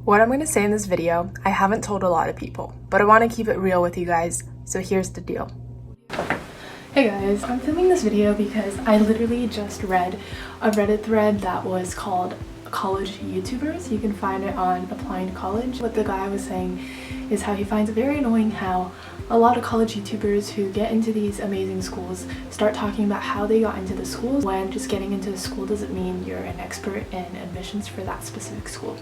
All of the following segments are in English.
What I'm going to say in this video, I haven't told a lot of people, but I want to keep it real with you guys, so here's the deal. Hey guys, I'm filming this video because I literally just read a Reddit thread that was called College YouTubers. You can find it on Applying to College. What the guy was saying is how he finds it very annoying how a lot of college YouTubers who get into these amazing schools start talking about how they got into the schools when just getting into the school doesn't mean you're an expert in admissions for that specific school.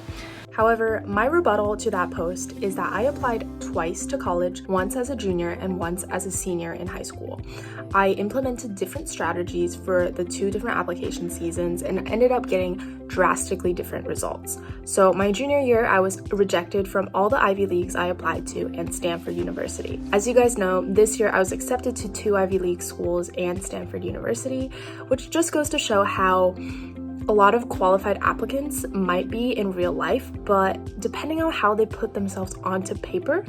However, my rebuttal to that post is that I applied twice to college, once as a junior and once as a senior in high school. I implemented different strategies for the two different application seasons and ended up getting drastically different results. So my junior year, I was rejected from all the Ivy Leagues I applied to and Stanford University. As you guys know, this year I was accepted to 2 Ivy League schools and Stanford University, which just goes to show how a lot of qualified applicants might be in real life, but depending on how they put themselves onto paper,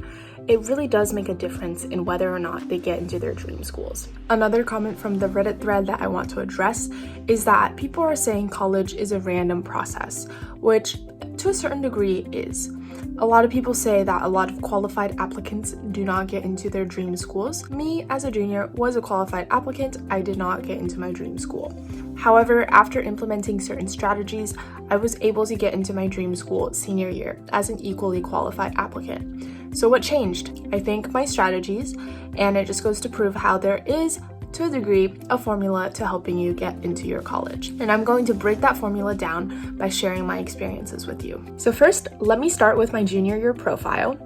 it really does make a difference in whether or not they get into their dream schools. Another comment from the Reddit thread that I want to address is that people are saying college is a random process, which to a certain degree is. A lot of people say that a lot of qualified applicants do not get into their dream schools. Me, as a junior, was a qualified applicant. I did not get into my dream school. However, after implementing certain strategies, I was able to get into my dream school senior year as an equally qualified applicant. So what changed? I think my strategies, and it just goes to prove how there is, to a degree, a formula to helping you get into your college. And I'm going to break that formula down by sharing my experiences with you. So first, let me start with my junior year profile.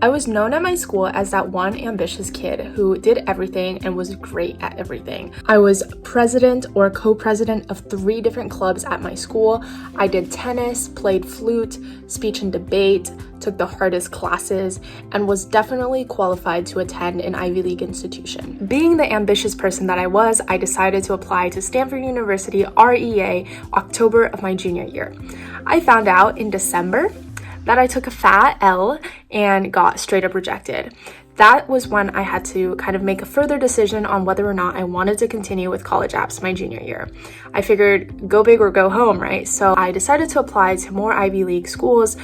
I was known at my school as that one ambitious kid who did everything and was great at everything. I was president or co-president of 3 different clubs at my school. I did tennis, played flute, speech and debate, took the hardest classes, and was definitely qualified to attend an Ivy League institution. Being the ambitious person that I was, I decided to apply to Stanford University REA October of my junior year. I found out in December that I took a fat L and got straight up rejected. That was when I had to kind of make a further decision on whether or not I wanted to continue with college apps my junior year. I figured go big or go home, right? So I decided to apply to more Ivy League schools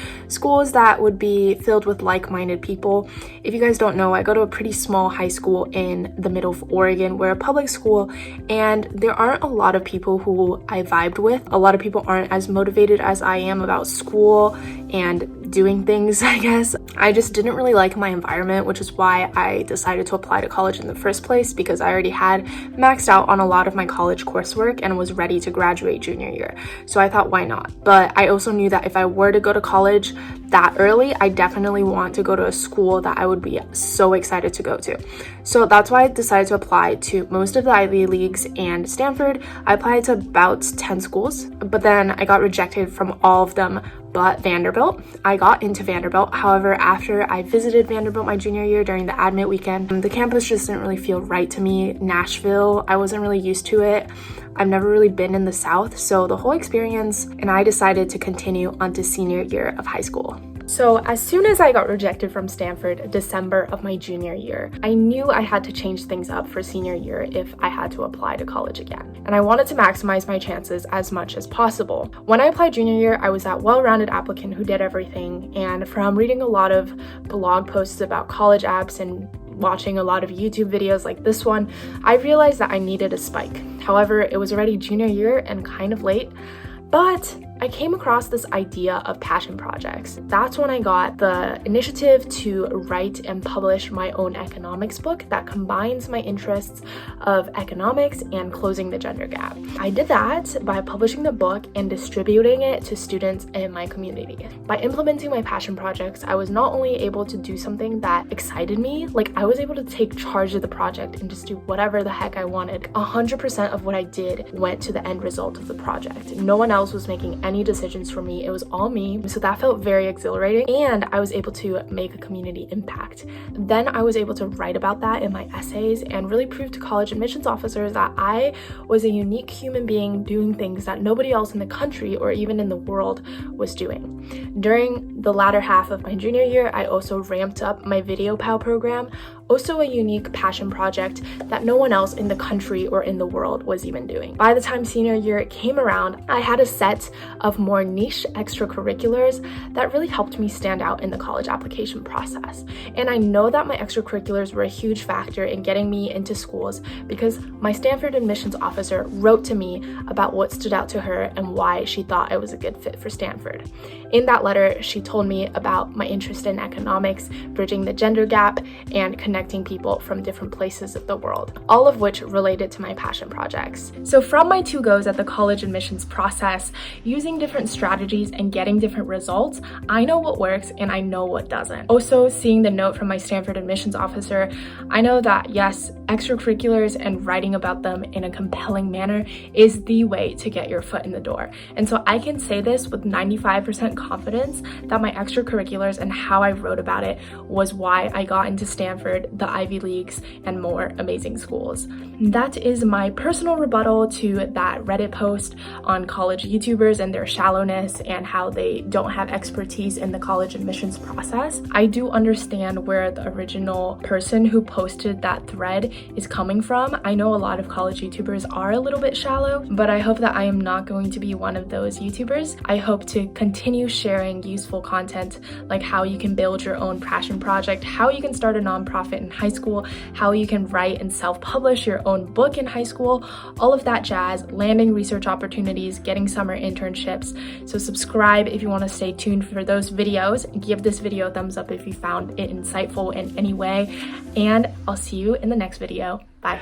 that would be filled with like-minded people. If you guys don't know, I go to a pretty small high school in the middle of Oregon. We're a public school, and there aren't a lot of people who I vibed with. A lot of people aren't as motivated as I am about school and doing things, I guess. I just didn't really like my environment, which is why I decided to apply to college in the first place, because I already had maxed out on a lot of my college coursework and was ready to graduate junior year. So I thought, why not? But I also knew that if I were to go to college that early, I definitely want to go to a school that I would be so excited to go to. So that's why I decided to apply to most of the Ivy Leagues and Stanford. I applied to about 10 schools, but then I got rejected from all of them but Vanderbilt. I got into Vanderbilt. However, after I visited Vanderbilt my junior year during the admit weekend, the campus just didn't really feel right to me. Nashville, I wasn't really used to it. I've never really been in the South, so the whole experience, and I decided to continue onto senior year of high school. So as soon as I got rejected from Stanford, December of my junior year, I knew I had to change things up for senior year if I had to apply to college again. And I wanted to maximize my chances as much as possible. When I applied junior year, I was that well-rounded applicant who did everything. And from reading a lot of blog posts about college apps and watching a lot of YouTube videos like this one, I realized that I needed a spike. However, it was already junior year and kind of late, but I came across this idea of passion projects. That's when I got the initiative to write and publish my own economics book that combines my interests of economics and closing the gender gap. I did that by publishing the book and distributing it to students in my community. By implementing my passion projects, I was not only able to do something that excited me, like I was able to take charge of the project and just do whatever the heck I wanted. 100% of what I did went to the end result of the project. No one else was making any decisions for me. It was all me. So that felt very exhilarating, and I was able to make a community impact. Then I was able to write about that in my essays and really prove to college admissions officers that I was a unique human being doing things that nobody else in the country or even in the world was doing. During the latter half of my junior year, I also ramped up my Video Pal program, also a unique passion project that no one else in the country or in the world was even doing. By the time senior year came around, I had a set of more niche extracurriculars that really helped me stand out in the college application process. And I know that my extracurriculars were a huge factor in getting me into schools because my Stanford admissions officer wrote to me about what stood out to her and why she thought I was a good fit for Stanford. In that letter, she told me about my interest in economics, bridging the gender gap, and connecting people from different places of the world, all of which related to my passion projects. So from my 2 goes at the college admissions process, using different strategies and getting different results, I know what works and I know what doesn't. Also, seeing the note from my Stanford admissions officer, I know that yes, extracurriculars and writing about them in a compelling manner is the way to get your foot in the door. And so I can say this with 95% confidence that my extracurriculars and how I wrote about it was why I got into Stanford, the Ivy Leagues, and more amazing schools. That is my personal rebuttal to that Reddit post on college YouTubers and their shallowness and how they don't have expertise in the college admissions process. I do understand where the original person who posted that thread is coming from. I know a lot of college YouTubers are a little bit shallow, but I hope that I am not going to be one of those YouTubers. I hope to continue sharing useful content like how you can build your own passion project, how you can start a nonprofit in high school, how you can write and self-publish your own book in high school, all of that jazz, landing research opportunities, getting summer internships. So subscribe if you want to stay tuned for those videos. Give this video a thumbs up if you found it insightful in any way, and I'll see you in the next video. Bye.